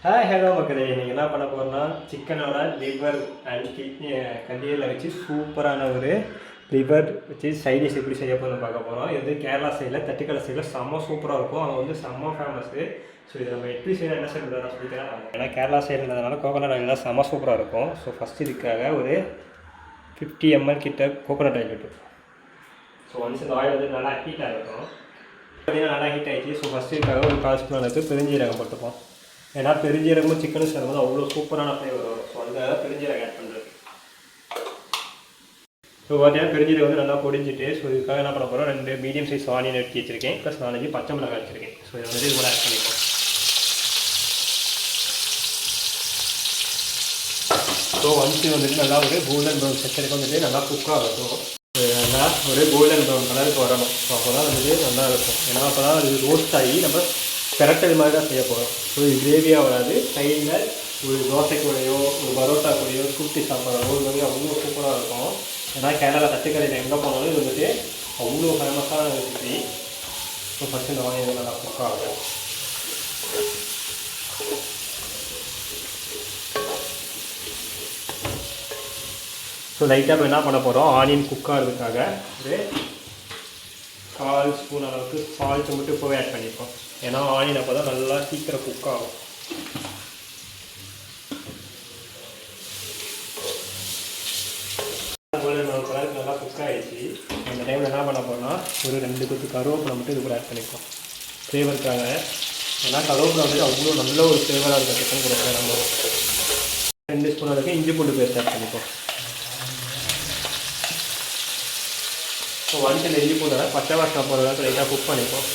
Hi hello மக்களே, நீங்கள் என்ன பண்ண போகிறோன்னா சிக்கனோட லிவர் அண்ட் கிட்னி கண்டியில் வச்சு சூப்பரான ஒரு லிவர் வச்சு சைடிஷ் எப்படி செய்ய போகிறோம்னு பார்க்க போகிறோம். இது கேரளா சைடில் தட்டுக்கடை சைடில் செம்ம சூப்பராக இருக்கும். அவங்க வந்து செம்ம ஃபேமஸ்ஸு. ஸோ இதை நம்ம எப்படி செய்யணும் என்ன செய்யணும் நான் சொல்லிக்கிறேன். ஏன்னா கேரளா சைடுன்றதுனால கோகோனட் ஆயில் தான் செம்ம சூப்பராக இருக்கும். ஸோ ஃபஸ்ட்டு இதுக்காக ஒரு 50 ml கிட்ட கோகோனட் ஆயில் விட்டு. ஸோ ஒன்ஸ் இந்த ஆயில் வந்து நல்லா ஹீட் ஆகிருக்கும். பார்த்தீங்கன்னா நல்லா ஹீட் ஆகிடுச்சு. ஸோ ஃபஸ்ட்டு இதுக்காக ஒரு 1/4 ஸ்பூன் அளவுக்கு பெருஞ்சீரகம் போட்டுப்போம். ஏன்னா பெருஞ்சீரகமும் சிக்கனும் சேரும்போது அவ்வளோ சூப்பரான ஃப்ளேவர் வரும். ஸோ அதுக்காக பெருஞ்சீரகம் ஆட் பண்ணுறது. ஸோ பார்த்தீங்கன்னா பெருஞ்சீரகம் வந்து நல்லா பொடிஞ்சிட்டு, ஸோ இதுக்காக என்ன பண்ண போகிறோம், 2 மீடியம் சைஸ் ஆனியன் எடுத்து வச்சுருக்கேன். ப்ளஸ் 4 பச்சை மிளகாய் வச்சுருக்கேன். ஸோ இதை வந்து இது கூட ஆட் பண்ணிப்போம். ஸோ ஒன்ஸ் வந்துட்டு நல்லா ஒரு கோல்டன் ப்ரௌன் செக்ஷனுக்கு வந்துட்டு நல்லா குக்காக இருக்கும். நல்லா ஒரு கோல்டன் ப்ரௌன் கலருக்கு வரணும். ஸோ அப்போ தான் வந்துட்டு நல்லா இருக்கும். ஏன்னா அப்போ தான் அது ரோஸ்ட் ஆகி நம்ம பெரட்டல் மாதிரி தான் செய்ய போகிறோம். ஸோ இது கிரேவியாக வராது. சைடில் ஒரு தோசை கூடையோ ஒரு பரோட்டா கூடையோ கூட்டி சாப்பிட்றோ இது வந்து அவ்வளோ சூப்பராக இருக்கும். ஏன்னா கேரளா தட்டுக்கடையில் எங்கே போனாலும் இது வந்துட்டு அவ்வளோ ஃபேமஸான ரெசிபி. ஸோ ஃபஸ்ட்டு இந்த ஆனியன் நல்லா குக் ஆகும். ஸோ லைட்டாக இப்போ என்ன பண்ண போகிறோம், ஆனியன் குக் ஆகிறதுக்காக ஒரு 1/4 ஸ்பூன் அளவுக்கு சால்ட்டு மட்டும் இப்போவே ஆட் பண்ணிப்போம். ஏன்னா ஆனியன் அப்போ தான் நல்லா சீக்கிரம் குக் ஆகும். கலருக்கு நல்லா குக் ஆகிடுச்சு. அந்த டைமில் என்ன பண்ண போகிறோம்னா ஒரு 2 கொத்து கருவேப்பிலை மட்டும் இது கூட ஆட் பண்ணிப்போம் ஃப்ளேவருக்காக. ஏன்னா கருவேப்பிலை வந்துட்டு அவ்வளோ நல்ல ஒரு ஃப்ளேவராக இருக்கும் சிக்கன் கூட. நம்ம 2 ஸ்பூன் அளவுக்கு இஞ்சி பூண்டு பேஸ்ட் ஆட் பண்ணிப்போம். ஸோ ஒன்ஸ் இந்த இஞ்சி பூண்டை பச்சை வாசனை போகிற அளவுக்கு லைட்டாக குக் பண்ணிப்போம்.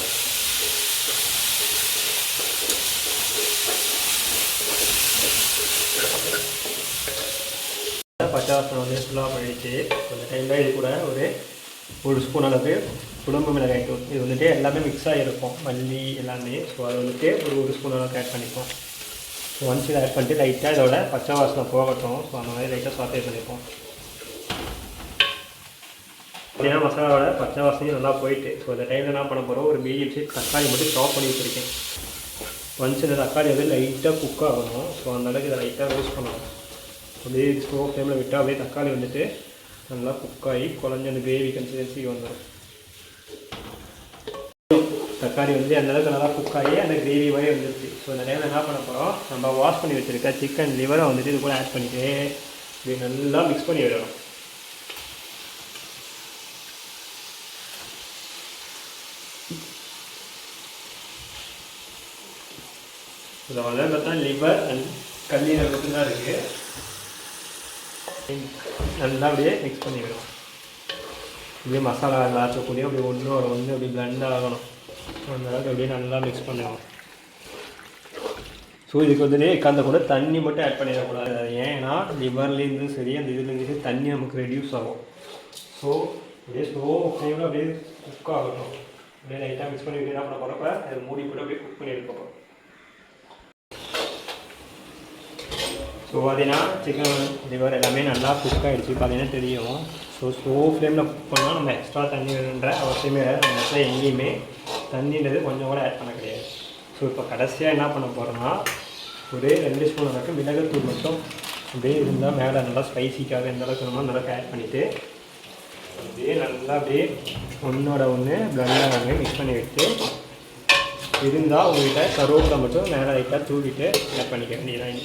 பச்சை வாசனை வந்து ஃபுல்லாக பண்ணிடுச்சு. அந்த டைமில் இது கூட ஒரு ஸ்பூன் அளவுக்கு குழம்பு மிளகாய் தூள். இது வந்துட்டு எல்லாமே மிக்ஸ் ஆகிருக்கும், மல்லி எல்லாமே. ஸோ அது வந்துட்டு ஒரு ஸ்பூன் அளவுக்கு ஆட் பண்ணிப்போம். ஸோ ஒன்ஸ் இதை ஆட் பண்ணிட்டு லைட்டாக இதோட பச்சை வாசனை போகட்டும். ஸோ அந்த மாதிரி லைட்டாக சாட்டே பண்ணிப்போம். அப்படின்னா மசாலாவோட பச்சை வாசனையும் நல்லா போயிட்டு. ஸோ இந்த டைமில் என்ன பண்ண போகிறோம், ஒரு மீடியம் சைஸ் தக்காளி மட்டும் சாப் பண்ணி வச்சுருக்கேன். ஒன்ஸ் இந்த தக்காளி வந்து லைட்டாக குக் ஆகணும். ஸோ அந்தளவுக்கு இதை லைட்டாக ரோஸ்ட் பண்ணணும். அப்படியே ஸ்லோ ஃப்ளேமில் விட்டால் அப்படியே தக்காளி வந்துட்டு நல்லா குக்காகி குழஞ்சி அந்த கிரேவி கன்சிஸ்டன்சிக்கு வந்துடும். தக்காளி வந்து அந்தளவுக்கு நல்லா குக்காகி அந்த கிரேவி மாதிரி வந்துடுச்சு. ஸோ இந்த டைமில் என்ன பண்ண போகிறோம், நம்ம வாஷ் பண்ணி வச்சுருக்க சிக்கன் லிவரை வந்துட்டு இது கூட ஆட் பண்ணிவிட்டு இப்படி நல்லா மிக்ஸ் பண்ணி விடணும். இதில் வந்து பார்த்தா லிவர் அண்ட் கல்லீரல் மட்டும்தான் இருக்குது. நல்லா அப்படியே மிக்ஸ் பண்ணிவிடும். இப்படியே மசாலா ஆச்சக்கூடிய அப்படி ஒன்று அப்படி பிளண்ட் ஆகணும். அந்த அளவுக்கு அப்படியே நல்லா மிக்ஸ் பண்ணுவோம். ஸோ இதுக்கு வந்துட்டு அந்த கூட தண்ணி மட்டும் ஆட் பண்ணிடக்கூடாது. ஏன்னா லிவர்லேருந்து சரி அந்த இதுலேருந்து சரி தண்ணி நமக்கு ரெடியூஸ் ஆகும். ஸோ அப்படியே ஸ்லோ ஃப்ளேமில் அப்படியே குக் ஆகணும். அப்படியே லைட்டாக மிக்ஸ் பண்ணிவிட்டு என்ன பண்ண போகிறப்ப அதை மூடி போட்டு அப்படியே குக் பண்ணி எடுக்க போகிறோம். ஸோ பார்த்தீங்கன்னா சிக்கன் லிவர் எல்லாமே நல்லா குக் ஆகிடுச்சு. பார்த்தீங்கன்னா தெரியும். ஸோ ஸ்லோ ஃப்ளேமில் குக் பண்ணால் நம்ம எக்ஸ்ட்ரா தண்ணி வேணுன்ற அவசியமே நம்ம இடத்துல எங்கேயுமே தண்ணின்றது கொஞ்சம் கூட ஆட் பண்ண கிடையாது. ஸோ இப்போ கடைசியாக என்ன பண்ண போகிறோன்னா ஒரு 2 ஸ்பூன் அளவுக்கு மிளகுத்தூள் மட்டும் அப்படியே இருந்தால் மேலே நல்லா ஸ்பைசிக்காக எந்த அளவுக்கு வேணுமோ அந்த அளவுக்கு ஆட் பண்ணிவிட்டு அப்படியே நல்லா அப்படியே ஒன்றோட ஒன்று பிளண்டாக நாங்கள் மிக்ஸ் பண்ணி விட்டு இருந்தால் உங்கள்கிட்ட கருவேப்பிலை மட்டும் மேலே லைட்டாக தூக்கிட்டு ஆட் பண்ணிக்க வேண்டியதான்.